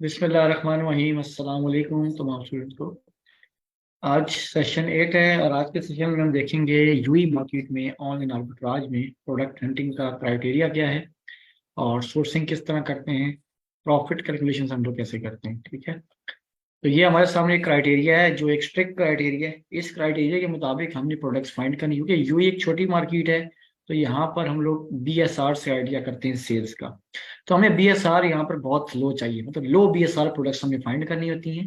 बिस्मिल्लाहिर्रहमानिर्रहीम। अस्सलाम वालेकुम तमाम स्टूडेंट को। आज सेशन 8 है और आज के सेशन में हम देखेंगे यूई मार्केट में ऑनलाइन आर्बिट्राज में प्रोडक्ट हंटिंग का क्राइटेरिया क्या है और सोर्सिंग किस तरह करते हैं, प्रॉफिट कैलकुलेशन हम लोग कैसे करते हैं। ठीक है, तो ये हमारे सामने एक क्राइटेरिया है जो एक स्ट्रिक्ट क्राइटेरिया है। इस क्राइटेरिया के मुताबिक हमने प्रोडक्ट्स फाइंड करनी, क्योंकि यूई एक छोटी मार्केट है। तो यहाँ पर हम लोग बीएसआर से आइडिया करते हैं सेल्स का। तो हमें बीएसआर यहाँ पर बहुत लो चाहिए, मतलब लो बीएसआर प्रोडक्ट्स हमें फाइंड करनी होती हैं।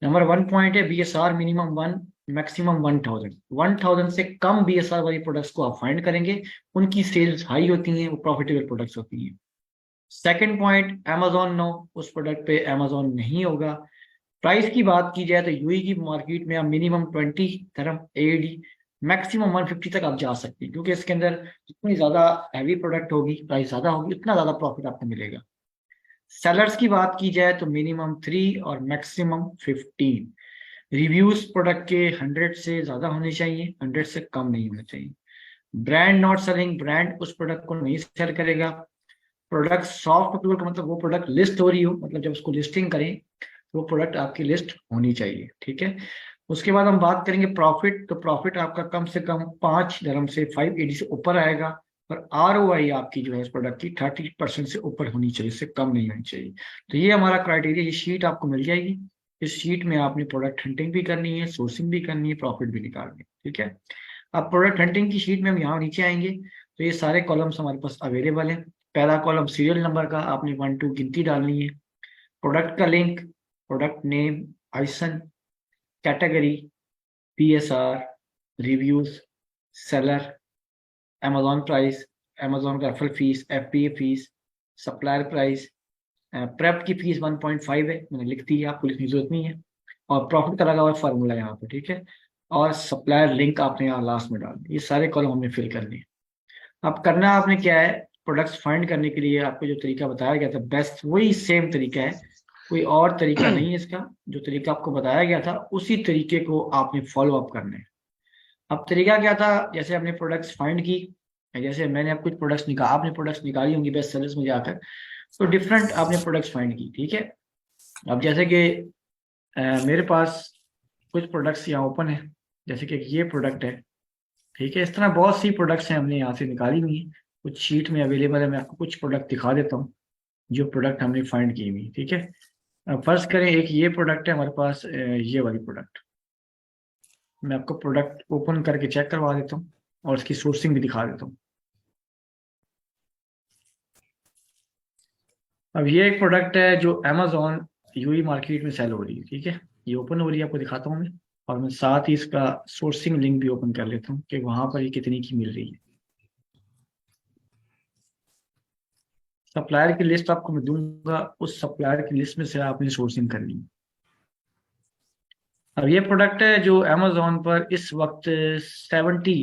नंबर वन पॉइंट है बीएसआर मिनिमम 1, मैक्सिमम 1000। 1000 से कम बीएसआर वाली प्रोडक्ट्स को आप फाइंड करेंगे, उनकी सेल्स हाई होती हैं, वो प्रॉफिटेबल प्रोडक्ट्स होती हैं। सेकंड पॉइंट, amazon नो, उस प्रोडक्ट पे amazon नहीं होगा। प्राइस की बात की जाए तो यूई की मार्केट में आप मिनिमम 20 dirham एडी, मैक्सिमम 150 तक आप जा सकते हैं, क्योंकि इसके अंदर जितनी ज्यादा हैवी प्रोडक्ट होगी, प्राइस ज्यादा होगी, उतना ज्यादा प्रॉफिट आपको मिलेगा। सेलर्स की बात की जाए तो मिनिमम 3 और मैक्सिमम 15। रिव्यूज प्रोडक्ट के 100 से ज्यादा होने चाहिए, 100 से कम नहीं होने चाहिए। ब्रांड नॉट सेलिंग, ब्रांड उस प्रोडक्ट को नहीं सेल करेगा। प्रोडक्ट सॉफ्ट अप्रूवल का मतलब वो प्रोडक्ट लिस्ट हो रही हो, मतलब जब उसको लिस्टिंग करें तो वो प्रोडक्ट आपकी लिस्ट होनी चाहिए। ठीक है, उसके बाद हम बात करेंगे प्रॉफिट। तो प्रॉफिट आपका कम से कम 5 dirham से 580 से ऊपर आएगा। और आर ओ आई आपकी जो है इस प्रोडक्ट की 30% से ऊपर होनी चाहिए, इससे कम नहीं होनी चाहिए। तो ये हमारा क्राइटेरिया, ये शीट आपको मिल जाएगी। इस शीट में आपने प्रोडक्ट हंटिंग भी करनी है, सोर्सिंग भी करनी है, प्रॉफिट भी निकालनी है। ठीक है, अब प्रोडक्ट हंटिंग की शीट में हम यहाँ नीचे आएंगे तो ये सारे कॉलम्स हमारे पास अवेलेबल है। पहला कॉलम सीरियल नंबर का, आपने 1 2 गिनती डालनी है। प्रोडक्ट का लिंक, प्रोडक्ट नेम, आइसन, category, PSR, reviews, seller, amazon price, amazon referral fees, FPA fees, supplier price. Prep की फीस 1.5 है, मैंने लिख दी है, आपको लिखने की जरूरत नहीं है। और प्रॉफिट का लगा हुआ फार्मूला यहाँ पे। ठीक है, और सप्लायर लिंक आपने यहाँ लास्ट में डालना, ये सारे कॉलम हमने फिल करने हैं। अब करना आपने क्या है, प्रोडक्ट्स फाइंड करने के लिए आपको जो तरीका बताया गया था बेस्ट, वही सेम तरीका है, कोई और तरीका नहीं है इसका। जो तरीका आपको बताया गया था उसी तरीके को आपने फॉलो अप करना है। अब तरीका क्या था, जैसे आपने प्रोडक्ट्स फाइंड की, जैसे मैंने आप कुछ प्रोडक्ट्स निकाल, आपने प्रोडक्ट्स निकाली होंगी बेस्ट सेलर्स में जाकर, तो डिफरेंट आपने प्रोडक्ट्स फाइंड की। ठीक है, अब जैसे कि मेरे पास कुछ प्रोडक्ट्स यहाँ ओपन है, जैसे कि ये प्रोडक्ट है। ठीक है, इस तरह बहुत सी प्रोडक्ट्स हैं हमने यहाँ से निकाली हुई हैं, कुछ शीट में अवेलेबल है। मैं आपको कुछ प्रोडक्ट दिखा देता हूँ जो प्रोडक्ट हमने फाइंड की हुई। ठीक है, अब फर्ज करें एक ये प्रोडक्ट है हमारे पास, ये वाली प्रोडक्ट। मैं आपको प्रोडक्ट ओपन करके चेक करवा देता हूँ और उसकी सोर्सिंग भी दिखा देता हूँ। अब ये एक प्रोडक्ट है जो अमेजोन यूई मार्केट में सेल हो रही है। ठीक है, ये ओपन हो रही है, आपको दिखाता हूँ मैं। और मैं साथ ही इसका सोर्सिंग लिंक भी ओपन कर लेता हूँ कि वहां पर ये कितनी की मिल रही है। सप्लायर की लिस्ट आपको मैं दूंगा, उस सप्लायर की लिस्ट में से आपने सोर्सिंग करनी है। अब ये प्रोडक्ट है जो अमेजोन पर इस वक्त 70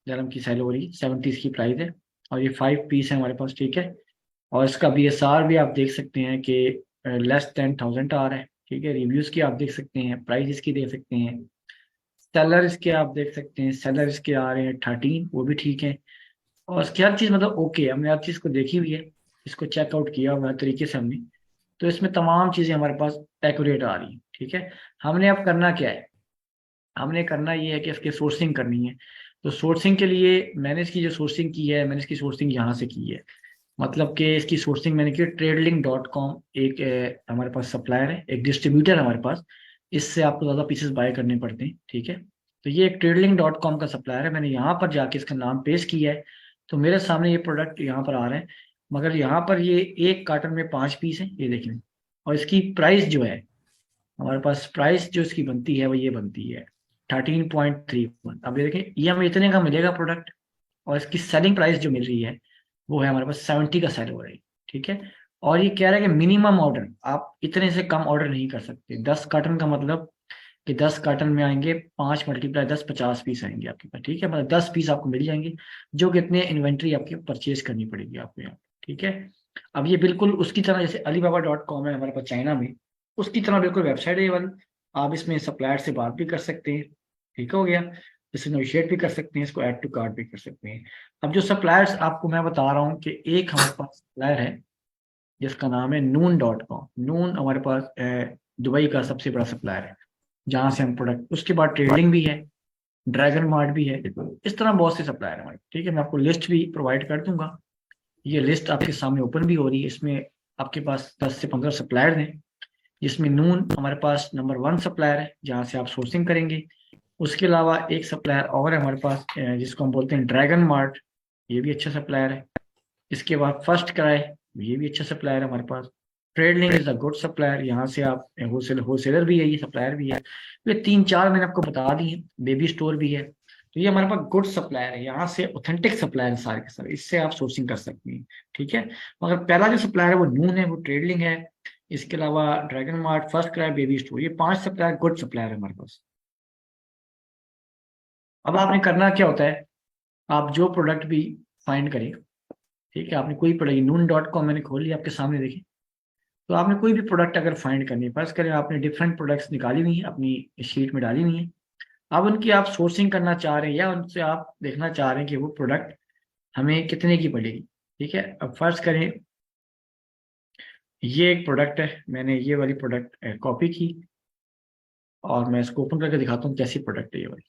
dirham की सेल हो रही है, 70 इसकी प्राइस है। और ये 5 पीस है हमारे पास। ठीक है, और इसका बीएसआर भी आप देख सकते हैं कि लेस देन 1000 आ रहा है। ठीक है, रिव्यूज की आप देख सकते हैं, प्राइस इसकी देख सकते हैं, सेलर इसके आप देख सकते हैं, सेलर इसके आ रहे हैं 13, वो भी ठीक है। और इसकी हर चीज़ मतलब ओके, हमने हर चीज़ को देखी हुई है, इसको चेकआउट किया हुआ है तरीके से हमने। तो इसमें तमाम चीज़ें हमारे पास एक्यूरेट आ रही हैं। ठीक है, हमने अब करना क्या है, हमने करना ये है कि इसकी सोर्सिंग करनी है। तो सोर्सिंग के लिए मैंने इसकी जो सोर्सिंग की है, मैंने इसकी सोर्सिंग यहाँ से की है। मतलब कि इसकी सोर्सिंग मैंने की ट्रेडलिंक.com, एक हमारे पास सप्लायर है, एक डिस्ट्रीब्यूटर हमारे पास, इससे आपको ज़्यादा पीसेस बाय करने पड़ते हैं। ठीक है, तो ये एक ट्रेडलिंक.com का सप्लायर है, मैंने यहाँ पर जाके इसका नाम पेश किया है। तो मेरे सामने ये प्रोडक्ट यहाँ पर आ रहा है, मगर यहाँ पर ये एक कार्टन में 5 पीस है, ये देखें। और इसकी प्राइस जो है, हमारे पास प्राइस जो इसकी बनती है वो ये बनती है 13.31। अब ये देखें, ये हमें इतने का मिलेगा प्रोडक्ट, और इसकी सेलिंग प्राइस जो मिल रही है वो है हमारे पास 70 का सेल हो रहा है। ठीक है, और ये कह रहा है कि मिनिमम ऑर्डर आप इतने से कम ऑर्डर नहीं कर सकते। 10 कार्टन का मतलब कि 10 कार्टन में आएंगे 5 × 10, 50 पीस आएंगे आपके पास। ठीक है, मतलब 10 पीस आपको मिल जाएंगे, जो कितने इन्वेंट्री आपकी परचेज करनी पड़ेगी आपको यहाँ। ठीक है, अब ये बिल्कुल उसकी तरह जैसे alibaba.com है हमारे पास चाइना में, उसकी तरह बिल्कुल वेबसाइट है ये वाली। आप इसमें सप्लायर से बात भी कर सकते हैं। ठीक हो गया, इसे नेगोशिएट भी कर सकते हैं, इसको ऐड टू कार्ट भी कर सकते हैं। अब जो सप्लायर्स आपको मैं बता रहा हूँ कि एक हमारे पास सप्लायर है, जिसका नाम है noon.com। नून हमारे पास दुबई का सबसे बड़ा सप्लायर है, जहाँ से हम प्रोडक्ट, उसके बाद ट्रेडिंग भी है, ड्रैगन मार्ट भी है। इस तरह बहुत से सप्लायर हैं हमारे। ठीक है, मैं आपको लिस्ट भी प्रोवाइड कर दूंगा। ये लिस्ट आपके सामने ओपन भी हो रही है। इसमें आपके पास 10 से 15 सप्लायर हैं, जिसमें नून हमारे पास नंबर 1 सप्लायर है, जहाँ से आप सोर्सिंग करेंगे। उसके अलावा एक सप्लायर और है हमारे पास, जिसको हम बोलते हैं ड्रैगन मार्ट। ये भी अच्छा सप्लायर है। इसके बाद फर्स्ट क्राई, ये भी अच्छा सप्लायर है हमारे पास। Tradelink is a good supplier, यहाँ से आप होलसेलर भी है, ये सप्लायर भी है। ये 3-4 मैंने आपको बता दी है। बेबी स्टोर भी है। तो ये हमारे पास गुड सप्लायर है, यहाँ से ऑथेंटिक सप्लायर है सारे के सारे, इससे आप सोर्सिंग कर सकते हैं। ठीक है, मगर पहला जो सप्लायर है वो नून है, वो ट्रेडलिंग है। इसके अलावा dragon mart, first cry, baby store, ये 5 सप्लायर गुड सप्लायर है हमारे पास। अब आपने करना क्या होता है, आप जो प्रोडक्ट भी फाइंड करें, ठीक है, आपने कोई प्रोडक्ट, noon.com मैंने खोल लिया आपके सामने, देखिए। तो आपने कोई भी प्रोडक्ट अगर फाइंड करनी है, फर्ज करें आपने डिफरेंट प्रोडक्ट्स निकाली हुई हैं, अपनी शीट में डाली हुई हैं। अब उनकी आप सोर्सिंग करना चाह रहे हैं, या उनसे आप देखना चाह रहे हैं कि वो प्रोडक्ट हमें कितने की पड़ेगी। ठीक है, अब फर्ज करें ये एक प्रोडक्ट है, मैंने ये वाली प्रोडक्ट कॉपी की, और मैं इसको ओपन करके दिखाता हूँ कैसी प्रोडक्ट है ये वाली।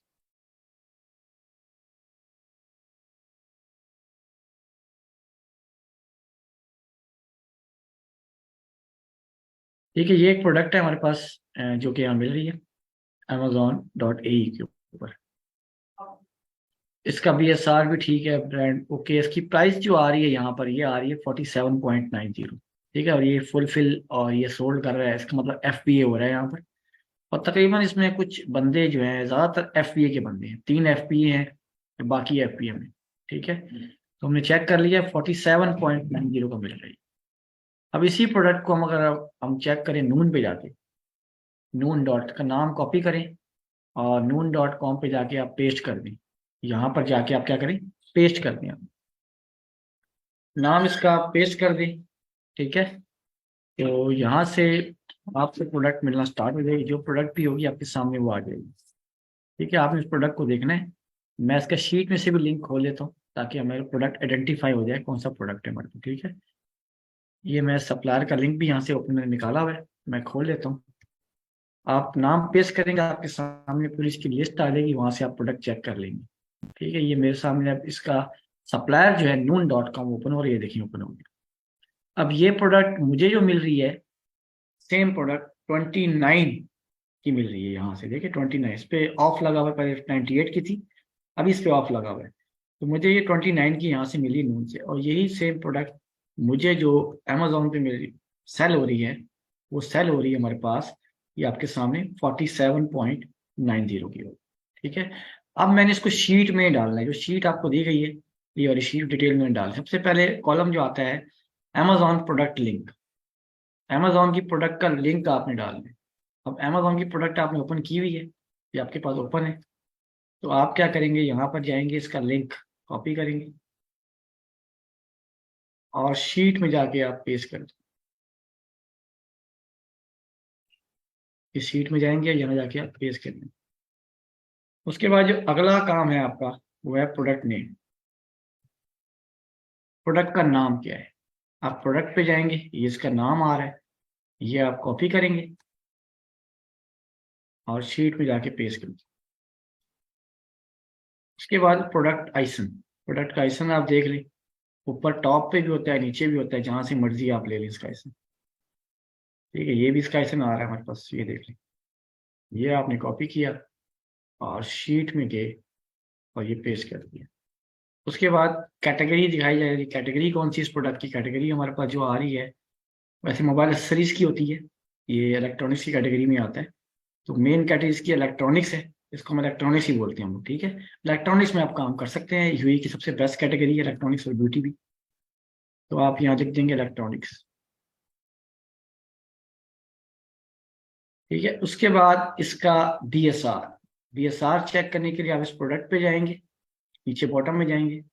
ठीक है, ये एक प्रोडक्ट है हमारे पास, जो कि यहाँ मिल रही है amazon.ae के ऊपर। इसका BSR भी ठीक है, ब्रांड ओके। इसकी प्राइस जो आ रही है यहाँ पर, ये आ रही है 47.90। ठीक है, और ये फुलफिल और ये सोल्ड कर रहा है, इसका मतलब FBA हो रहा है यहाँ पर। और तकरीबन इसमें कुछ बंदे जो हैं, ज़्यादातर FBA के बंदे हैं, 3 FBA हैं, बाकी FBA में। ठीक है, तो हमने चेक कर लिया, 47.90 का मिल रहा है। अब इसी प्रोडक्ट को हम अगर हम चेक करें नून पे जाके, नून डॉट का नाम कॉपी करें, और noon.com पे जाके आप पेस्ट कर दें। यहाँ पर जाके आप क्या करें, पेस्ट कर दें, आप नाम इसका पेस्ट कर दें। ठीक है, तो यहाँ से आपको प्रोडक्ट मिलना स्टार्ट हो जाएगी, जो प्रोडक्ट भी होगी आपके सामने वो आ जाएगी। ठीक है, आपने इस प्रोडक्ट को देखना है। मैं इसका शीट में से भी लिंक खोल लेता हूँ, ताकि हमारा प्रोडक्ट आइडेंटिफाई हो जाए कौन सा प्रोडक्ट है हमारे को। ठीक है, ये मैं सप्लायर का लिंक भी यहाँ से ओपन मैंने निकाला हुआ है, मैं खोल लेता हूँ। आप नाम पेस्ट करेंगे, आपके सामने पूरी इसकी लिस्ट आ जाएगी, वहां से आप प्रोडक्ट चेक कर लेंगे। ठीक है, ये मेरे सामने अब इसका सप्लायर जो है noon.com ओपन हो रही है, देखिए ओपन हो गया। अब ये प्रोडक्ट मुझे जो मिल रही है, सेम प्रोडक्ट 29 की मिल रही है, यहाँ से देखिए 29, इस पे ऑफ लगा हुआ है, पहले 98 की थी, अभी इस पे ऑफ लगा हुआ है। तो मुझे ये 29 की यहाँ से मिली नून से, और यही सेम प्रोडक्ट मुझे जो अमेजोन पे मिल रही, सेल हो रही है, वो सेल हो रही है हमारे पास, ये आपके सामने 47.90 की हो। ठीक है, अब मैंने इसको शीट में डालना है, जो शीट आपको दी गई है, ये वाली शीट डिटेल में डाल। सबसे पहले कॉलम जो आता है, अमेजोन प्रोडक्ट लिंक, अमेजोन की प्रोडक्ट का लिंक आपने डालना है। अब अमेजोन की प्रोडक्ट आपने ओपन की हुई है, ये आपके पास ओपन है, तो आप क्या करेंगे, यहाँ पर जाएंगे, इसका लिंक कॉपी करेंगे, और शीट में जाके आप पेस्ट कर दो। इस शीट में जाएंगे, यहाँ जाके आप पेस्ट कर दें। उसके बाद जो अगला काम है आपका, वो है प्रोडक्ट नेम। प्रोडक्ट का नाम क्या है, आप प्रोडक्ट पे जाएंगे, ये इसका नाम आ रहा है, ये आप कॉपी करेंगे, और शीट में जाके पेस्ट कर दें। उसके बाद प्रोडक्ट आइसन, प्रोडक्ट का आइसन आप देख लें, ऊपर टॉप पे भी होता है, नीचे भी होता है, जहां से मर्जी आप ले लें इसका आइसन। ठीक है, ये भी इसका आइसन आ रहा है हमारे पास, ये देख लें। ये आपने कॉपी किया, और शीट में गए, और ये पेस्ट कर दिया। उसके बाद कैटेगरी दिखाई जाएगी, कैटेगरी कौन सी, इस प्रोडक्ट की कैटेगरी हमारे पास जो आ रही है, वैसे मोबाइल एक्सेसरीज की होती है, ये इलेक्ट्रॉनिक्स की कैटेगरी में आता है। तो मेन कैटेगरी इसकी इलेक्ट्रॉनिक्स है, इसको हम इलेक्ट्रॉनिक्स ही बोलते हैं हम लोग। ठीक है, इलेक्ट्रॉनिक्स में आप काम कर सकते हैं, यूई की सबसे बेस्ट कैटेगरी है इलेक्ट्रॉनिक्स और ब्यूटी भी। तो आप यहाँ लिख देंगे इलेक्ट्रॉनिक्स। ठीक है, उसके बाद इसका BSR, BSR चेक करने के लिए आप इस प्रोडक्ट पे जाएंगे, नीचे बॉटम में जाएंगे,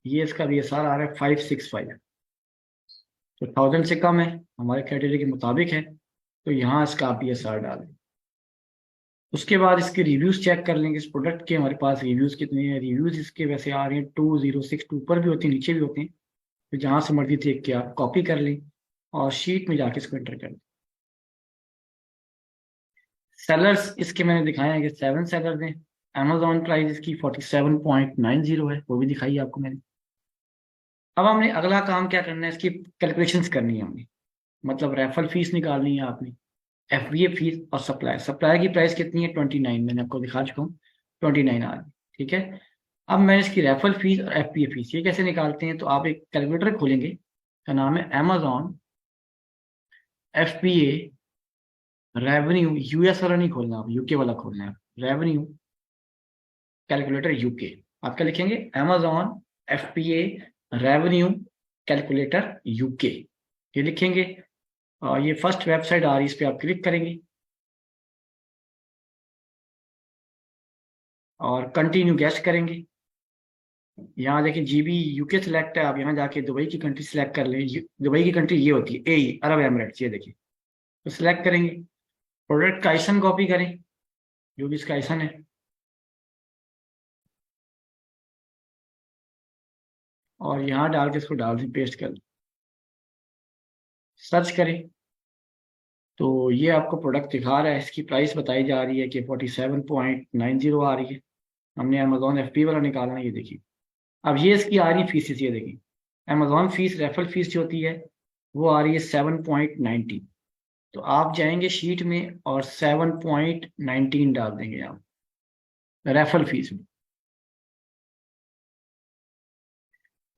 ये इसका BSR आ रहा है 565। तो 1000 से कम है, हमारे क्राइटेरिया के मुताबिक है, तो यहाँ इसका आप BSR डालें। उसके बाद इसके रिव्यूज चेक कर लेंगे, इस प्रोडक्ट के हमारे पास रिव्यूज कितने हैं। रिव्यूज इसके वैसे आ रहे हैं 2062, ऊपर भी होते हैं नीचे भी होते हैं, तो जहां से मर्जी देख के आप कॉपी कर लें और शीट में जाके इसको एंटर कर दें। सेलर्स इसके मैंने दिखाए हैं कि 7 सेलर्स हैं। अमेजोन प्राइस इसकी 47.90 है, वो भी दिखाई है आपको मैंने। अब हमने अगला काम क्या करना है, इसकी कैलकुलेशंस करनी है हमने। मतलब रेफरल फीस निकालनी है आपने, एफबीए फीस और सप्लाई। सप्लाई की प्राइस कितनी है 29, मैंने आपको दिखा चुका हूँ, 29 आ रही। ठीक है। अब मैं इसकी रेफरल फीस और एफबीए फीस ये कैसे निकालते हैं, तो आप एक कैलकुलेटर खोलेंगे, का नाम है अमेजोन एफबीए रेवेन्यू। यूएस वाला नहीं खोलना, आप यूके वाला खोलना है, रेवेन्यू कैलकुलेटर यूके। आप क्या लिखेंगे, Amazon FPA revenue calculator UK, ये लिखेंगे। और ये फर्स्ट वेबसाइट आ रही है, इस पर आप क्लिक करेंगे और कंटिन्यू गेस्ट करेंगे। यहाँ देखिए जीबी यूके सिलेक्ट है, आप यहाँ जाके दुबई की कंट्री सिलेक्ट कर लें। दुबई की कंट्री ये होती है ए, अरब एमिरेट्स, ये देखिए। तो सिलेक्ट करेंगे, प्रोडक्ट का आइसन कॉपी करें, जो भी इसका आइसन है, और यहाँ डाल के इसको डाल दें, पेस्ट कर दें, सर्च करें। तो ये आपको प्रोडक्ट दिखा रहा है, इसकी प्राइस बताई जा रही है कि 47.90 आ रही है। हमने अमेजोन एफपी वाला निकालना है, ये देखिए। अब ये इसकी आ रही फीस, ये देखिए। अमेजोन फीस रेफरल फीस जो होती है वो आ रही है 7.90। तो आप जाएंगे शीट में और 7.19 डाल देंगे आप रेफरल फीस में।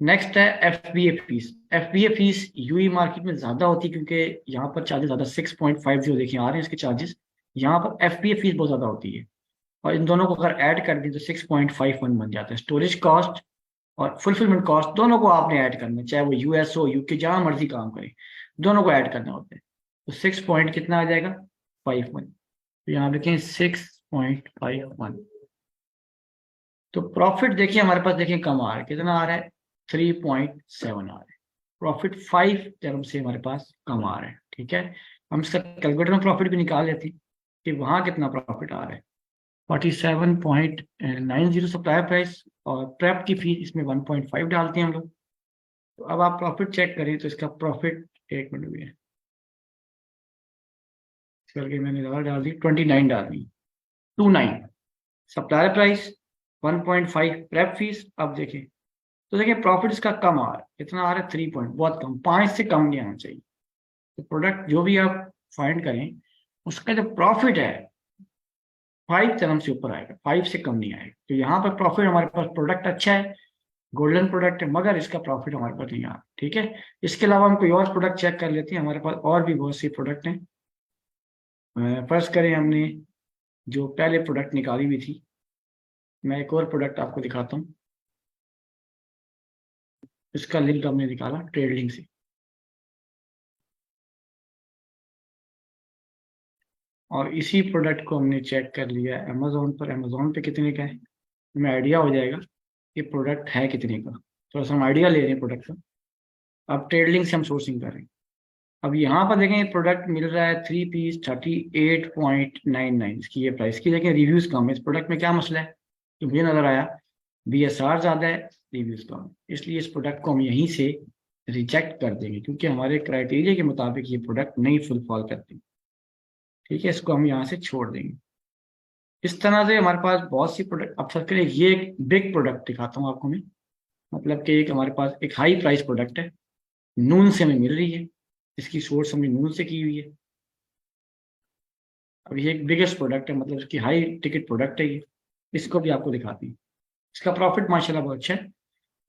नेक्स्ट है FBA fees. FBA fees UAE market में ज्यादा होती है, क्योंकि यहाँ पर चार्जेस ज्यादा 6.50 देखिए आ रहे हैं इसके चार्जेस। यहाँ पर एफबीए फीस बहुत ज्यादा होती है, और इन दोनों को अगर ऐड कर दें तो 6.51 बन जाता है। स्टोरेज कॉस्ट और फुलफिलमेंट कॉस्ट दोनों को आपने ऐड करना है, चाहे वो यूएस हो यूके, जहां मर्जी काम करे, दोनों को ऐड करना होता है। तो 6 पॉइंट कितना आ जाएगा, 51। तो यहाँ लिखें 6.51। तो प्रॉफिट देखिए हमारे पास, देखिए कम आ रहा है, कितना आ रहा है, 3.7 आ रहा है। प्रॉफिट 5 टर्म से हमारे पास कम आ रहा है। ठीक है। हम इसका कैलकुलेटर में प्रॉफिट भी निकाल लेते हैं कि वहां कितना प्रॉफिट आ रहा है। 47.90 सप्लायर प्राइस, और प्रेप की फीस इसमें 1.5 डालते हैं हम लोग। तो अब आप प्रॉफिट चेक करें तो इसका प्रॉफिट, एक मिनट भी है, इस करके मैंने डॉलर डाल दी, 29 डाल दी, 29 सप्लायर प्राइस, 1.5 प्रेप फीस। अब देखें तो देखिए प्रॉफिट इसका कम आ रहा है, कितना आ रहा है, 3 पॉइंट, बहुत कम, 5 से कम नहीं आना चाहिए। तो प्रोडक्ट जो भी आप फाइंड करें, उसका जो प्रॉफिट है 5 तरह से ऊपर आएगा, 5 से कम नहीं आएगा। तो यहाँ पर प्रॉफिट हमारे पास, प्रोडक्ट अच्छा है, गोल्डन प्रोडक्ट है, मगर इसका प्रॉफिट हमारे पास नहीं आ रहा। ठीक है। इसके अलावा हम कोई और प्रोडक्ट चेक कर लेते हैं, हमारे पास और भी बहुत सी प्रोडक्ट हैं। फर्स्ट करें, हमने जो पहले प्रोडक्ट निकाली हुई थी, मैं एक और प्रोडक्ट आपको दिखाता हूँ। इसका लिंक हमने निकाला ट्रेड लिंक से, और इसी प्रोडक्ट को हमने चेक कर लिया अमेजोन पर। अमेजोन पे कितने का है, हमें आइडिया हो जाएगा कि प्रोडक्ट है कितने का। थोड़ा सा हम आइडिया ले रहे हैं प्रोडक्ट का। अब ट्रेड लिंक से हम सोर्सिंग कर रहे हैं। अब यहाँ पर देखें प्रोडक्ट मिल रहा है 3 पीस 38.99, इसकी ये प्राइस की। देखें रिव्यूज कम है इस प्रोडक्ट में, क्या मसला है, तो मुझे नजर आया बीएसआर ज्यादा है, रिव्यूज कम है, इसलिए इस प्रोडक्ट को हम यहीं से रिजेक्ट कर देंगे, क्योंकि हमारे क्राइटेरिया के मुताबिक ये प्रोडक्ट नहीं फुलफॉल करती। ठीक है, इसको हम यहाँ से छोड़ देंगे। इस तरह से हमारे पास बहुत सी प्रोडक्ट। अब सर करिए, ये एक बिग प्रोडक्ट दिखाता हूँ आपको मैं। मतलब कि एक हमारे पास एक हाई प्राइस प्रोडक्ट है, नून से हमें मिल रही है, इसकी सोर्स हमने नून से की हुई है। अब ये एक बिगेस्ट प्रोडक्ट है, मतलब इसकी हाई टिकट प्रोडक्ट है ये। इसको भी आपको दिखाती हूँ। इसका प्रॉफिट माशाल्लाह बहुत अच्छा है।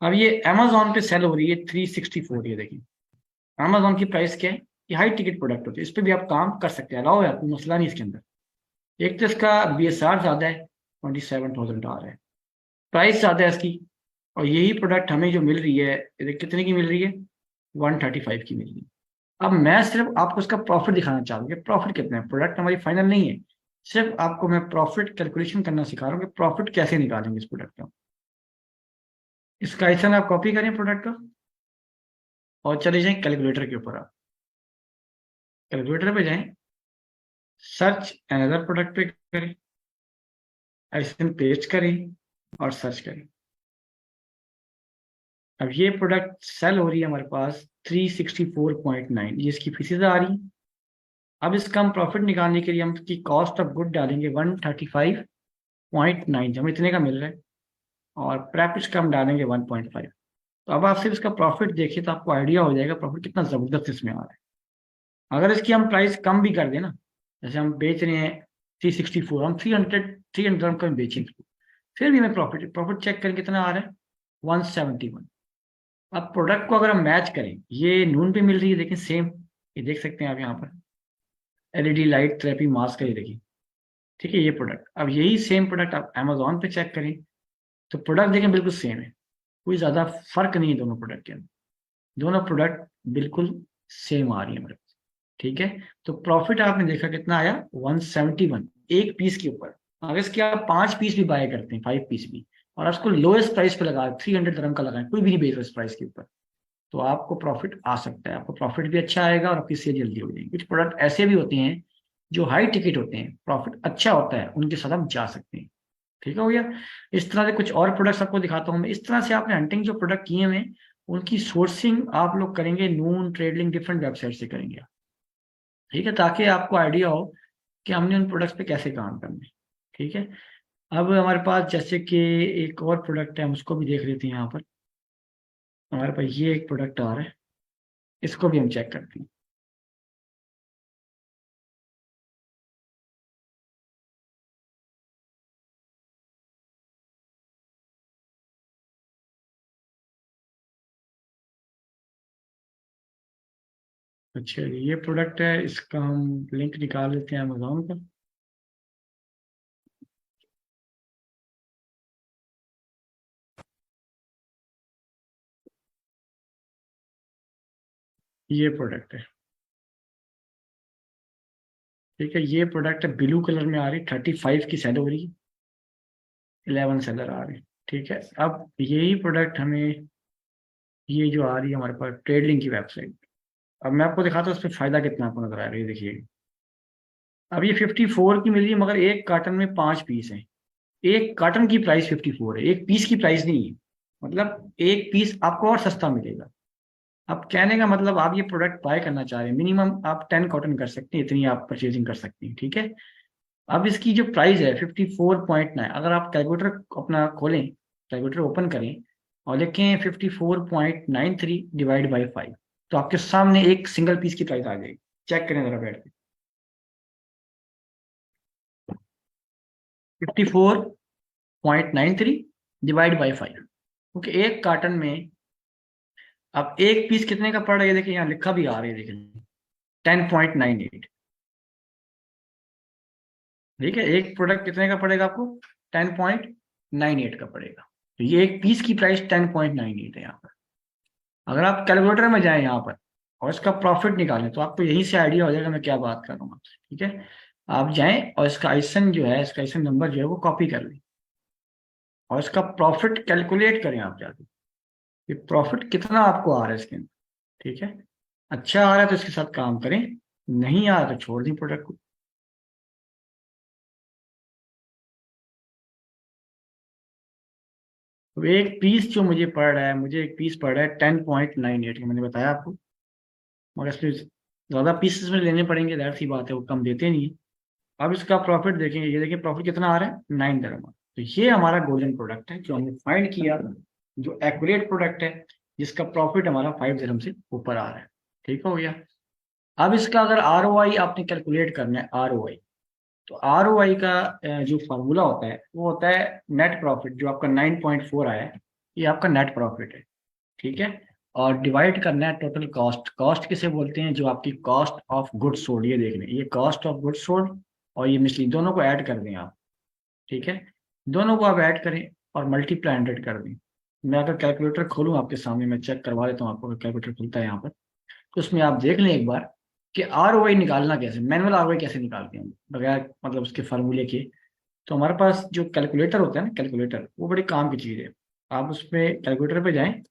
अब ये अमेजोन पे सेल हो रही है 364, ये देखिए। अमेजोन की प्राइस क्या है, ये हाई टिकट प्रोडक्ट होती है, इस पर भी आप काम कर सकते हैं, अलाउ है, कोई मसला नहीं इसके अंदर। एक तो इसका बीएसआर ज्यादा है, 27,000 आ रहा है, प्राइस ज्यादा है इसकी। और यही प्रोडक्ट हमें जो मिल रही है, ये कितने की मिल रही है, 135 की मिल रही है। अब मैं सिर्फ आपको इसका प्रॉफिट दिखाना चाहूंगा, प्रॉफिट कितना है, प्रोडक्ट हमारी फाइनल नहीं है। सिर्फ आपको मैं प्रॉफिट कैलकुलेशन करना सिखा रहा हूँ कि प्रॉफिट कैसे निकालेंगे इस प्रोडक्ट का। इसका ऐसा आप कॉपी करें प्रोडक्ट का, और चले जाएं कैलकुलेटर के ऊपर। आप कैलकुलेटर पे जाएं, सर्च अनदर प्रोडक्ट पे करें, ऐसे पेस्ट करें और सर्च करें। अब ये प्रोडक्ट सेल हो रही है हमारे पास 364.9, ये इसकी फीसेज आ रही। अब इसका हम प्रॉफिट निकालने के लिए हम इसकी कॉस्ट ऑफ गुड डालेंगे 135.9, हमें इतने का मिल रहा है, और प्रैप इसका हम डालेंगे 1.5। तो अब आप सिर्फ इसका प्रॉफिट देखिए तो आपको आइडिया हो जाएगा प्रॉफिट कितना जबरदस्त इसमें आ रहा है। अगर इसकी हम प्राइस कम भी कर दें ना, जैसे हम बेच रहे हैं 364, हम 300 का बेचें इसको, फिर भी हमें प्रॉफिट प्रॉफिट चेक करें कितना आ रहा है, 171। अब प्रोडक्ट को अगर हम मैच करें, ये नून पे मिल रही है लेकिन सेम, ये देख सकते हैं आप यहाँ पर एलईडी लाइट थेरेपी मास्क है, ये देखिए, ठीक है ये प्रोडक्ट। अब यही सेम प्रोडक्ट आप अमेजोन पे चेक करें तो प्रोडक्ट देखें बिल्कुल सेम है, कोई ज़्यादा फर्क नहीं है दोनों प्रोडक्ट के अंदर, दोनों प्रोडक्ट बिल्कुल सेम आ रही है मेरे पास। ठीक है, तो प्रॉफिट आपने देखा कितना आया, 171 एक पीस के ऊपर। अगर इसके आप 5 पीस भी बाय करते हैं, 5 पीस भी, और आप उसको लोएस्ट प्राइस पे लगा 300 dirham का लगाएं, कोई भी नहीं बेच रहा इस प्राइस के ऊपर, तो आपको प्रॉफिट आ सकता है, आपको प्रॉफिट भी अच्छा आएगा और आपकी सेल जल्दी हो जाएगी। कुछ प्रोडक्ट ऐसे भी होते हैं जो हाई टिकट होते हैं, प्रॉफिट अच्छा होता है, उनके साथ हम जा सकते हैं। ठीक है भैया, इस तरह से कुछ और प्रोडक्ट्स आपको दिखाता हूँ मैं। इस तरह से आपने हंटिंग जो प्रोडक्ट किए हुए हैं उनकी सोर्सिंग आप लोग करेंगे नून ट्रेडलिंग डिफरेंट वेबसाइट से करेंगे आप। ठीक है, ताकि आपको आइडिया हो कि हमने उन प्रोडक्ट्स पे कैसे काम करना है। ठीक है, अब हमारे पास जैसे कि एक और प्रोडक्ट है, हम उसको भी देख लेते हैं। यहाँ पर हमारे पास ये एक प्रोडक्ट आ रहा है, इसको भी हम चेक करते हैं। अच्छा, ये प्रोडक्ट है, इसका हम लिंक निकाल लेते हैं अमेजोन का। ये प्रोडक्ट है, ठीक है, ये प्रोडक्ट है, ब्लू कलर में आ रही, 35 की सेल हो रही है, 11 सेलर आ रही। ठीक है, अब यही प्रोडक्ट हमें, ये जो आ रही है हमारे पास ट्रेडलिंग की वेबसाइट, अब मैं आपको दिखाता हूँ उस पर फायदा कितना आपको नजर आ रहा है। ये देखिए, अब ये 54 की मिली है, मगर एक कार्टन में 5 पीस है। एक कार्टन की प्राइस 54 है, एक पीस की प्राइस नहीं है, मतलब एक पीस आपको और सस्ता मिलेगा। अब कहने का मतलब, आप ये प्रोडक्ट बाय करना चाह रहे हैं, मिनिमम आप 10 कॉटन कर सकते हैं, इतनी आप परचेजिंग कर सकते हैं। ठीक है, अब इसकी जो प्राइस है 54.9, अगर आप कैलकुलेटर अपना खोलें, कैलकुलेटर ओपन करें और लिखें 54.93 डिवाइड बाई 5, तो आपके सामने एक सिंगल पीस की प्राइस आ जाएगी। चेक करें जरा बैठ के, 54.93 डिवाइड बाई 5, क्योंकि एक कार्टन में अब एक पीस कितने का पड़ रहा है, ये देखिए यहाँ लिखा भी आ रहा है, देखिए 10.98। ठीक है, एक प्रोडक्ट कितने का पड़ेगा आपको, 10.98 का पड़ेगा। तो ये एक पीस की प्राइस 10.98 है यहाँ पर। अगर आप कैलकुलेटर में जाएं यहाँ पर और इसका प्रॉफिट निकालें तो आपको यहीं से आइडिया हो जाएगा मैं क्या बात कर रहा हूँ आपसे। ठीक है, आप जाएं और इसका आइसन जो है, इसका आइसन नंबर जो है वो कॉपी कर लें और इसका प्रॉफिट कैलकुलेट करें आप जाके, कि प्रॉफिट कितना आपको आ रहा है इसके अंदर। ठीक है, अच्छा आ रहा है तो इसके साथ काम करें, नहीं आ रहा तो छोड़ दें प्रोडक्ट को। तो एक पीस जो मुझे पड़ रहा है, मुझे एक पीस पड़ रहा है 10.98 का, मैंने बताया आपको, मगर इसमें ज़्यादा पीसेस में लेने पड़ेंगे, जाहिर सी बात है, वो कम देते नहीं है। अब इसका प्रॉफिट देखेंगे, ये देखिए प्रॉफिट कितना आ रहा है, 9 dirham। तो ये हमारा गोल्डन प्रोडक्ट है जो हमने फाइंड किया, जो एक्यूरेट प्रोडक्ट है, जिसका प्रॉफिट हमारा 5 dirham से ऊपर आ रहा है। ठीक हो गया। अब इसका अगर आर ओ आई आपने कैलकुलेट करना है, आर ओ आई, तो आर ओ आई का जो फार्मूला होता है वो होता है नेट प्रॉफिट, जो आपका 9.4 आया है, ये आपका नेट प्रॉफिट है। ठीक है, और डिवाइड करना है टोटल कॉस्ट। कॉस्ट किसे बोलते हैं, जो आपकी कॉस्ट ऑफ गुड्स सोल्ड, ये देख लें, ये कॉस्ट ऑफ गुड्स सोल्ड और ये मिसली, दोनों को ऐड कर दें आप। ठीक है, दोनों को आप ऐड करें और मल्टीप्लाई 100 कर दें। मैं अगर कैलकुलेटर खोलूँ आपके सामने, मैं चेक करवा देता हूँ आपको, अगर कैलकुलेटर खुलता है यहाँ पर, तो उसमें आप देख लें एक बार कि आर ओ आई निकालना कैसे, मैनुअल आर ओ आई कैसे निकालते हैं हम, बगैर मतलब उसके फार्मूले के। तो हमारे पास जो कैलकुलेटर होता है ना, कैलकुलेटर वो बड़ी काम की चीज़ है। आप उसमें कैलकुलेटर पे जाएं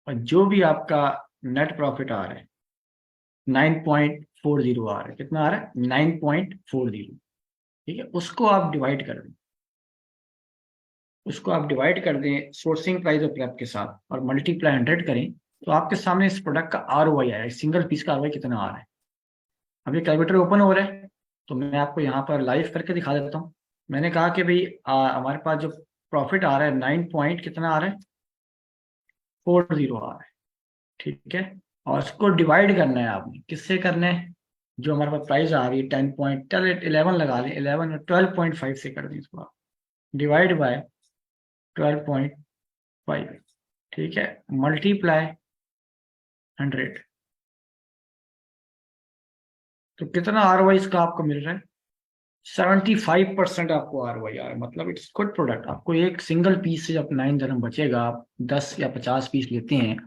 और जो भी आपका नेट प्रॉफिट आ रहा है, 9.40 आ रहा है, कितना आ रहा है, 9.40। ठीक है, उसको आप डिवाइड कर दें। उसको आप डिवाइड कर दें सोर्सिंग प्राइस और प्रेप के साथ और मल्टीप्लाई 100 करें, तो आपके सामने इस प्रोडक्ट का ROI आया, सिंगल पीस का ROI कितना आ रहा है। अभी कैलकुलेटर ओपन हो रहा है, तो मैं आपको यहाँ पर लाइव करके दिखा देता हूँ। मैंने कहा कि भाई हमारे पास जो प्रॉफिट आ रहा है 9 पॉइंट कितना आ रहा है, 40 आ रहा है। ठीक है, और इसको डिवाइड करना है आपने, किससे करना है, जो हमारे पास प्राइस आ रही है 10 पॉइंट, चल 11 लगा लें, 11 और 12.5 से कर दें इसको आप, डिवाइड बाय 12.5। ठीक है, मल्टीप्लाई 100। तो कितना ROI इसका आपको मिल रहा है, 75% आपको ROI आ रहा है। मतलब इट्स गुड प्रोडक्ट। आपको एक सिंगल पीस से जब 9 dirham बचेगा, आप 10 या 50 पीस लेते हैं,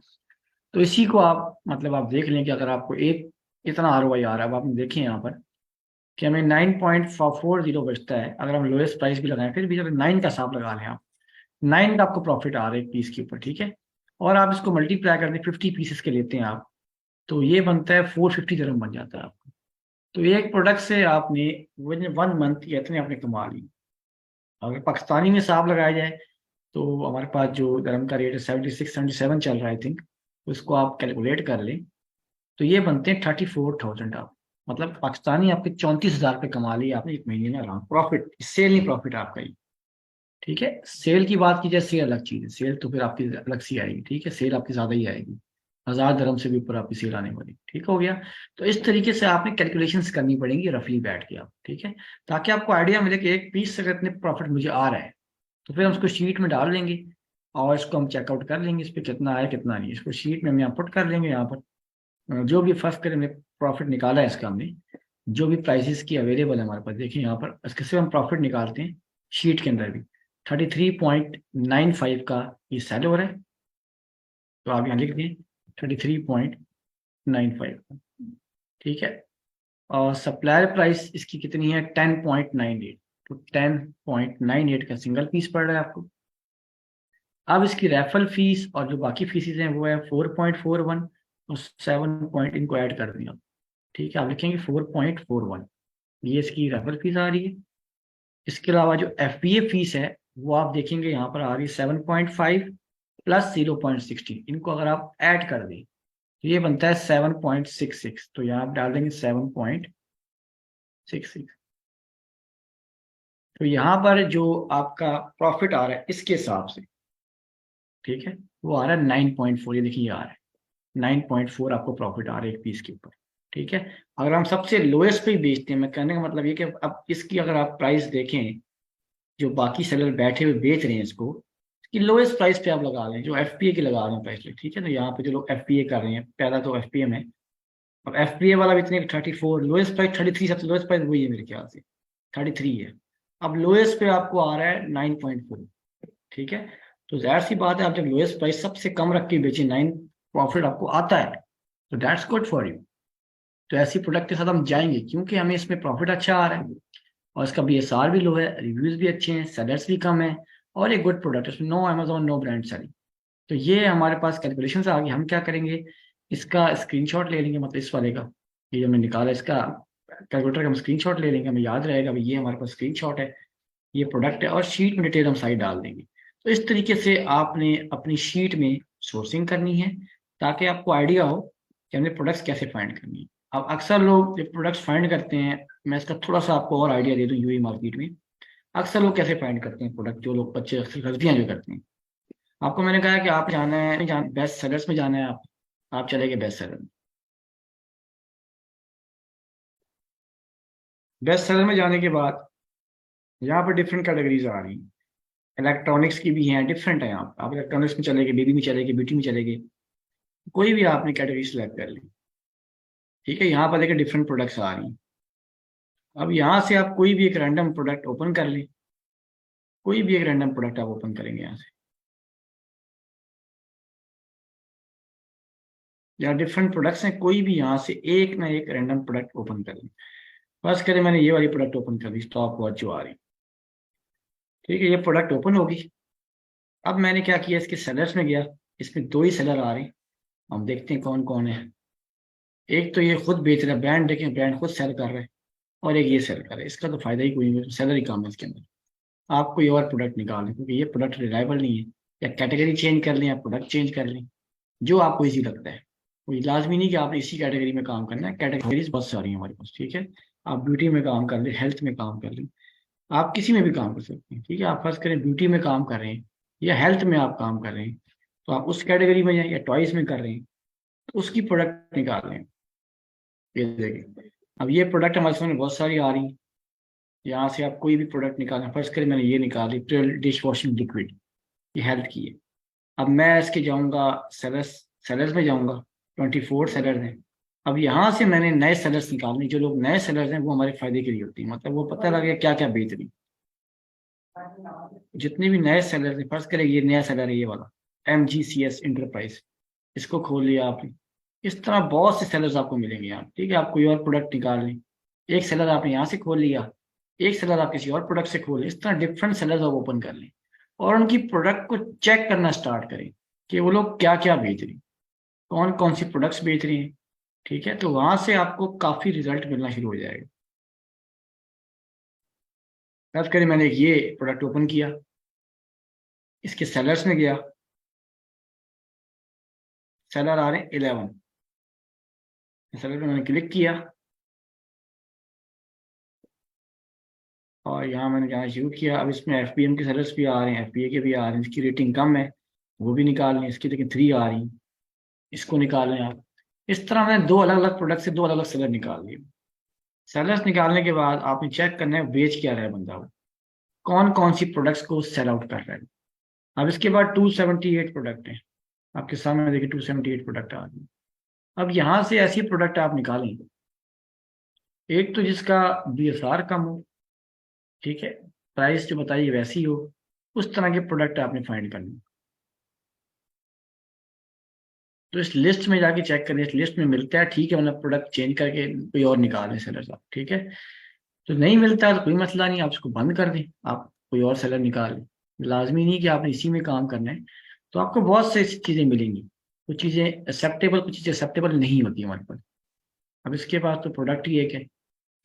तो इसी को आप मतलब आप देख लें कि अगर आपको एक इतना ROI आ रहा है। अब आपने देखें यहाँ पर कि हमें 9.40 बचता है, अगर हम लोएस्ट प्राइस भी लगाएं, फिर भी अगर 9 का हिसाब लगा लें आप, 9 का आपको प्रॉफिट आ रहा है एक पीस के ऊपर। ठीक है, और आप इसको मल्टीप्लाई करते 50 पीसेस के लेते हैं आप, तो ये बनता है 450 dirham बन जाता है आपको। तो ये एक प्रोडक्ट से आपने विद 1 मंथ ये इतने आपने कमा ली। अगर पाकिस्तानी में हिसाब लगाया जाए, तो हमारे पास जो दरम का रेट है 76-77 चल रहा है आई थिंक, उसको आप कैलकुलेट कर लें, तो ये बनते हैं 34,000 आप। मतलब पाकिस्तानी आपके 34,000 रुपये कमा लिए आपने एक महीने में आराम, प्रॉफिट, सेल नहीं प्रॉफिट आपका ही। ठीक है, सेल की बात की जाए, सेल अलग चीज़ है, सेल तो फिर आपकी अलग सी आएगी। ठीक है, सेल आपकी ज़्यादा ही आएगी, 1000 dirham से भी ऊपर आपकी सेल आने वाली। ठीक हो गया। तो इस तरीके से आपने कैलकुलेशंस करनी पड़ेंगी रफली बैठ के आप। ठीक है, ताकि आपको आइडिया मिले कि एक पीस से अगर इतने प्रॉफिट मुझे आ रहा है, तो फिर हम उसको शीट में डाल लेंगे और इसको हम चेकआउट कर लेंगे, इस पर कितना आया कितना नहीं, इसको शीट में हम यहाँ पुट कर लेंगे। यहाँ पर जो भी फर्स्ट करें हमने प्रॉफिट निकाला है इसका, हमने जो भी प्राइसेस की अवेलेबल है हमारे पास, देखिए यहाँ पर इसके से हम प्रॉफिट निकालते हैं शीट के अंदर भी। 33.95 का ये सेल हो रहा है, तो आप यहाँ लिख दें 33.95। ठीक है, और सप्लायर प्राइस इसकी कितनी है, 10.98। तो 10.98 का सिंगल पीस पड़ रहा है आपको। अब इसकी रेफरल फीस और जो बाकी फीसेस हैं वो है 4.41 और 7 इनको ऐड कर दिया। ठीक है, आप लिखेंगे 4.41, ये इसकी रेफरल फीस आ रही है। इसके अलावा जो FBA फीस है वो आप देखेंगे यहाँ पर आ रही है 7.5 प्लस 0.16, इनको अगर आप ऐड कर दें तो ये बनता है 7.66। तो यहाँ आप डाल देंगे 7.66। तो यहाँ पर जो आपका प्रॉफिट आ रहा है इसके हिसाब से, ठीक है, वो आ रहा है 9.4। ये देखिए, ये आ रहा है 9.4 आपको प्रॉफिट आ रहा है एक पीस के ऊपर। ठीक है, अगर हम सबसे लोएस्ट पे ही बेचते हैं, मैं कहने का मतलब ये कि अब इसकी अगर आप प्राइस देखें, जो बाकी सेलर बैठे हुए बेच रहे हैं इसको, इसकी लोएस्ट प्राइस पे आप लगा लें, जो FPA की लगा रहे हैं प्राइस। ठीक है, तो यहाँ पे जो लोग FPA कर रहे हैं, पहला तो FPA में, अब FPA वाला भी इतने 34, लोएस्ट प्राइस 33, सबसे लोएस्ट प्राइस वही है मेरे ख्याल से, 33 है। अब लोएस्ट पे आपको आ रहा है 9.4। ठीक है, तो जाहिर सी बात है, आप जब लोएस्ट प्राइस सबसे कम रख के बेचे, 9 प्रॉफिट आपको आता है, तो दैट्स गुड फॉर यू। तो ऐसी प्रोडक्ट के साथ हम जाएंगे, क्योंकि हमें इसमें प्रॉफिट अच्छा आ रहा है और इसका BSR भी लो है, रिव्यूज भी अच्छे हैं, सेलर्स भी कम है, और एक गुड प्रोडक्ट, इसमें no Amazon no brand selling. तो ये हमारे पास कैलकुलेशन आ गई। हम क्या करेंगे, इसका स्क्रीनशॉट ले लेंगे, मतलब इस वाले का, ये हमने निकाला इसका कैलकुलेटर का, हम स्क्रीनशॉट ले लेंगे, हमें याद रहेगा भाई ये हमारे पास स्क्रीनशॉट है, ये प्रोडक्ट है, और शीट में डिटेल हम साइड डाल देंगे। तो इस तरीके से आपने अपनी शीट में सोर्सिंग करनी है, ताकि आपको आइडिया हो कि हमने प्रोडक्ट्स कैसे फाइंड करनी है। अब अक्सर लोग जब प्रोडक्ट्स फाइंड करते हैं, मैं इसका थोड़ा सा आपको और आइडिया दे दूं, UAE मार्केट में अक्सर लोग कैसे फाइंड करते हैं प्रोडक्ट, जो लोग बच्चे अक्सर गलतियां जो करते हैं। आपको मैंने कहा कि आप जाना है, बेस्ट सेलर्स में जाना है, आप चले गए बेस्ट सेलर में। बेस्ट सेलर में जाने के बाद यहाँ पर डिफरेंट कैटेगरीज आ रही हैं, इलेक्ट्रॉनिक्स की भी हैं, डिफरेंट है। आप इलेक्ट्रॉनिक्स में चले गए, बेबी में चले गए, ब्यूटी में चले गए, कोई भी आपने कैटेगरी सेलेक्ट कर ली। ठीक है, यहाँ पर देखिए डिफरेंट प्रोडक्ट्स आ रही हैं। अब यहाँ से आप कोई भी एक रैंडम प्रोडक्ट ओपन कर लें, कोई भी एक रैंडम प्रोडक्ट आप ओपन करेंगे यहाँ से, या डिफरेंट प्रोडक्ट्स हैं, कोई भी यहाँ से एक ना एक रैंडम प्रोडक्ट ओपन कर लें। बस करें, मैंने ये वाली प्रोडक्ट ओपन कर दी, स्टॉप वॉच जो आ रही। ठीक है, ये प्रोडक्ट ओपन होगी। अब मैंने क्या किया, इसके सेलर्स में गया, इसमें दो ही सेलर आ रहे हैं, हम देखते हैं कौन कौन है। एक तो ये खुद बेच रहा है, ब्रांड देखें, ब्रांड खुद सेल कर रहा है, और एक ये सेल कर रहा है। इसका तो फायदा ही कोई नहीं, सेलर ही काम है इसके अंदर। आप कोई और प्रोडक्ट निकाल लें, क्योंकि ये प्रोडक्ट रिलायबल नहीं है, या कैटेगरी चेंज कर लें या प्रोडक्ट चेंज कर लें, जो आपको इजी लगता है। कोई लाजमी नहीं कि आपने इसी कैटेगरी में काम करना है, कैटेगरीज बहुत सारी हैं हमारे पास, ठीक है। आप ब्यूटी में काम कर लें, हेल्थ में काम कर लें, आप किसी में भी काम कर सकते हैं, ठीक है। आप फर्स्ट करें ब्यूटी में काम कर रहे हैं या हेल्थ में आप काम कर रहे हैं, तो आप उस कैटेगरी में जाएं, या टॉयज में कर रहे हैं तो उसकी प्रोडक्ट निकाल लें। ये देखिए, अब ये प्रोडक्ट हमारे सामने बहुत सारी आ रही हैं। यहाँ से आप कोई भी प्रोडक्ट निकालें, फर्स्ट करें मैंने ये निकाली प्रिल डिश वॉशिंग लिक्विड, ये हेल्थ की है। अब मैं इसके जाऊंगा सेलर्स, सेलर्स में जाऊंगा, 24 सेलर्स हैं। अब यहाँ से मैंने नए सेलर्स निकालने, जो लोग नए सेलर्स हैं वो हमारे फायदे के लिए होती है, मतलब वो पता लगे क्या क्या बेच रही हैं। जितने भी नए सेलर हैं, फर्ज करें ये नया सेलर है, ये वाला MGCS इंटरप्राइज, इसको खोल लिया आपने। इस तरह बहुत से सेलर्स आपको मिलेंगे यहाँ, ठीक है। आप कोई और प्रोडक्ट निकाल लें, एक सेलर आपने यहाँ से खोल लिया, एक सेलर आप किसी और प्रोडक्ट से खोल लें, इस तरह डिफरेंट सेलर्स आप ओपन कर लें और उनकी प्रोडक्ट को चेक करना स्टार्ट करें कि वो लोग क्या क्या बेच रहे हैं, कौन कौन सी प्रोडक्ट्स बेच रही हैं, ठीक है। तो वहां से आपको काफी रिजल्ट मिलना शुरू हो जाएगा। फर्ज करें मैंने ये प्रोडक्ट ओपन किया, इसके सेलर्स में गया, सेलर आ रहे हैं 11, सेलर पे मैंने क्लिक किया और यहाँ मैंने जाना शुरू किया। अब इसमें FPM के सेलर्स भी आ रहे हैं, FBA के भी आ रहे हैं, इसकी रेटिंग कम है वो भी निकाल लें, इसकी लेकिन 3 आ रही हैं, इसको निकाल लें आप। इस तरह मैंने दो अलग अलग प्रोडक्ट से दो अलग अलग सेलर निकाल लिए। सेलर्स निकालने के बाद आपने चेक करना है बेच क्या रहा है बंदा, वो कौन कौन सी प्रोडक्ट्स को सेल आउट कर रहा है। अब इसके बाद 278 प्रोडक्ट हैं आपके सामने, देखिए 278 प्रोडक्ट आ रही है। अब यहाँ से ऐसी प्रोडक्ट आप निकालें, एक तो जिसका BSR कम हो, ठीक है, प्राइस जो बताइए वैसी हो, उस तरह के प्रोडक्ट आपने फाइंड करने। तो इस लिस्ट में जाके चेक करें, इस लिस्ट में मिलता है ठीक है, मतलब प्रोडक्ट चेंज करके कोई और निकालें सेलर साहब, ठीक है। तो नहीं मिलता है तो कोई मसला नहीं, आप उसको बंद कर दें, आप कोई और सेलर निकालें। लाजमी नहीं कि आपने इसी में काम करना है। तो आपको बहुत से चीज़ें मिलेंगी, कुछ चीज़ें एक्सेप्टेबल, कुछ चीज़ें एक्सेप्टेबल नहीं होती हमारे पास। अब इसके पास तो प्रोडक्ट ही एक है,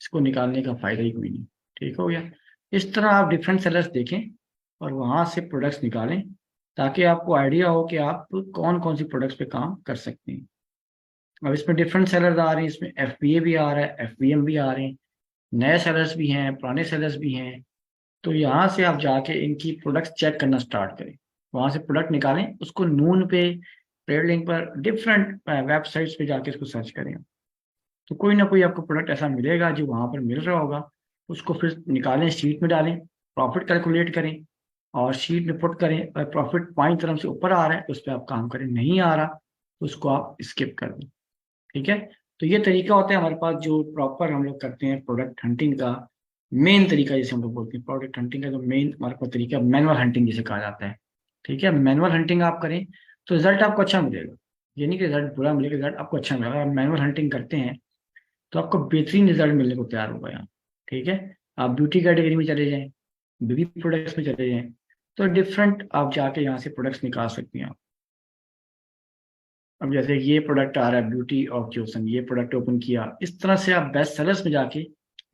इसको निकालने का फायदा ही कोई नहीं, ठीक हो गया। इस तरह आप डिफरेंट सेलर्स देखें और वहां से प्रोडक्ट्स निकालें, ताकि आपको आइडिया हो कि आप कौन कौन सी प्रोडक्ट्स पे काम कर सकते हैं। अब इसमें डिफरेंट सेलर्स आ रहे हैं, इसमें FBA भी आ रहा है, FBM भी आ रहे हैं, नए सेलर्स भी हैं, पुराने सेलर्स भी हैं। तो यहाँ से आप जाके इनकी प्रोडक्ट्स चेक करना स्टार्ट करें, वहां से प्रोडक्ट निकालें, उसको नून पे, ट्रेड लिंक पर, डिफरेंट वेबसाइट्स पे जाके इसको सर्च करें। तो कोई ना कोई आपको प्रोडक्ट ऐसा मिलेगा जो वहां पर मिल रहा होगा, उसको फिर निकालें, शीट में डालें, प्रॉफिट कैलकुलेट करें और शीट में पुट करें। अगर प्रॉफिट बाईं तरफ से ऊपर आ रहा है तो उस पर आप काम करें, नहीं आ रहा तो उसको आप स्किप कर दें, ठीक है। तो ये तरीका होता है हमारे पास जो प्रॉपर हम लोग करते हैं प्रोडक्ट हंटिंग का। मेन तरीका जिसे हम लोग बोलते हैं प्रोडक्ट हंटिंग का, जो मेन हमारे पास तरीका मैनुअल हंटिंग जिसे कहा जाता है, ठीक है। मैनुअल हंटिंग आप करें तो रिजल्ट आपको अच्छा मिलेगा, ये नहीं कि रिजल्ट बुरा मिलेगा, रिजल्ट आपको अच्छा मिलेगा। अगर मैनुअल हंटिंग करते हैं तो आपको बेहतरीन रिजल्ट मिलने को तैयार होगा यहाँ, ठीक है। आप ब्यूटी कैटेगरी में चले जाएं, ब्यूटी प्रोडक्ट्स में चले जाएं, तो डिफरेंट आप जाके यहाँ से प्रोडक्ट्स निकाल सकते हैं आप। अब जैसे ये प्रोडक्ट आ रहा है ब्यूटी ऑफ जोसन, ये प्रोडक्ट ओपन किया, इस तरह से आप बेस्ट सेलर्स में जाके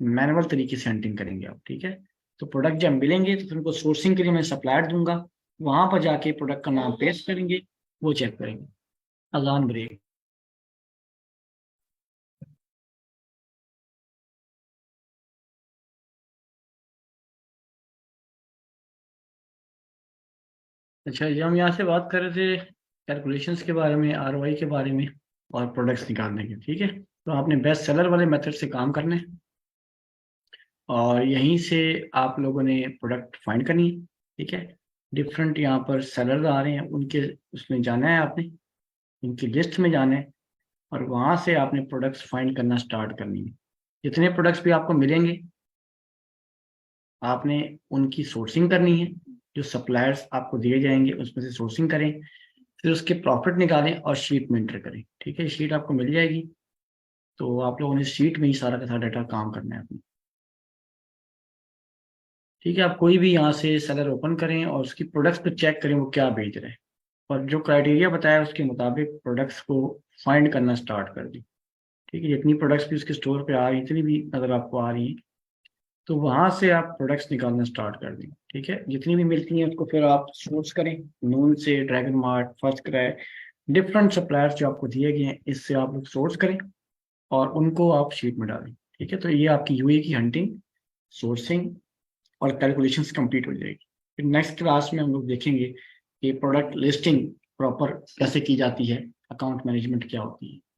मैनुअल तरीके से हंटिंग करेंगे आप, ठीक है। तो प्रोडक्ट जब मिलेंगे तो फिर उनको सोर्सिंग के लिए मैं सप्लायर दूंगा, वहां पर जाके प्रोडक्ट का नाम पेस्ट करेंगे, वो चेक करेंगे। अजान ब्रेक। अच्छा, ये हम यहाँ से बात कर रहे थे कैलकुलेशंस के बारे में, ROI के बारे में और प्रोडक्ट्स निकालने के, ठीक है। तो आपने बेस्ट सेलर वाले मेथड से काम करना है और यहीं से आप लोगों ने प्रोडक्ट फाइंड करनी है, ठीक है। डिफरेंट यहाँ पर सेलर आ रहे हैं, उनके उसमें जाना है आपने, उनकी लिस्ट में जाना है और वहाँ से आपने प्रोडक्ट्स फाइंड करना स्टार्ट करनी है। जितने प्रोडक्ट्स भी आपको मिलेंगे आपने उनकी सोर्सिंग करनी है, जो सप्लायर्स आपको दिए जाएंगे उसमें से सोर्सिंग करें, फिर उसके प्रॉफिट निकालें और शीट में एंटर करें, ठीक है। शीट आपको मिल जाएगी, तो आप लोगों ने शीट में ही सारा का सारा डाटा काम करना है अपनी, ठीक है। आप कोई भी यहाँ से सेलर ओपन करें और उसकी प्रोडक्ट्स को चेक करें वो क्या बेच रहे हैं, और जो क्राइटेरिया बताया उसके मुताबिक प्रोडक्ट्स को फाइंड करना स्टार्ट कर दी, ठीक है। जितनी प्रोडक्ट्स भी उसके स्टोर पे आ रही, इतनी भी अगर आपको आ रही हैं तो वहां से आप प्रोडक्ट्स निकालना स्टार्ट कर दें। ठीक है, जितनी भी मिलती हैं उसको फिर आप सोर्स करें, नून से, dragon mart, first cry, different suppliers जो आपको दिए गए हैं, इससे आप लोग सोर्स करें और उनको आप शीट में डालें। ठीक है, तो ये आपकी यूए की हंटिंग, सोर्सिंग और कैलकुलेशंस कंप्लीट हो जाएगी। फिर नेक्स्ट क्लास में हम लोग देखेंगे कि प्रोडक्ट लिस्टिंग प्रॉपर कैसे की जाती है, अकाउंट मैनेजमेंट क्या होती है।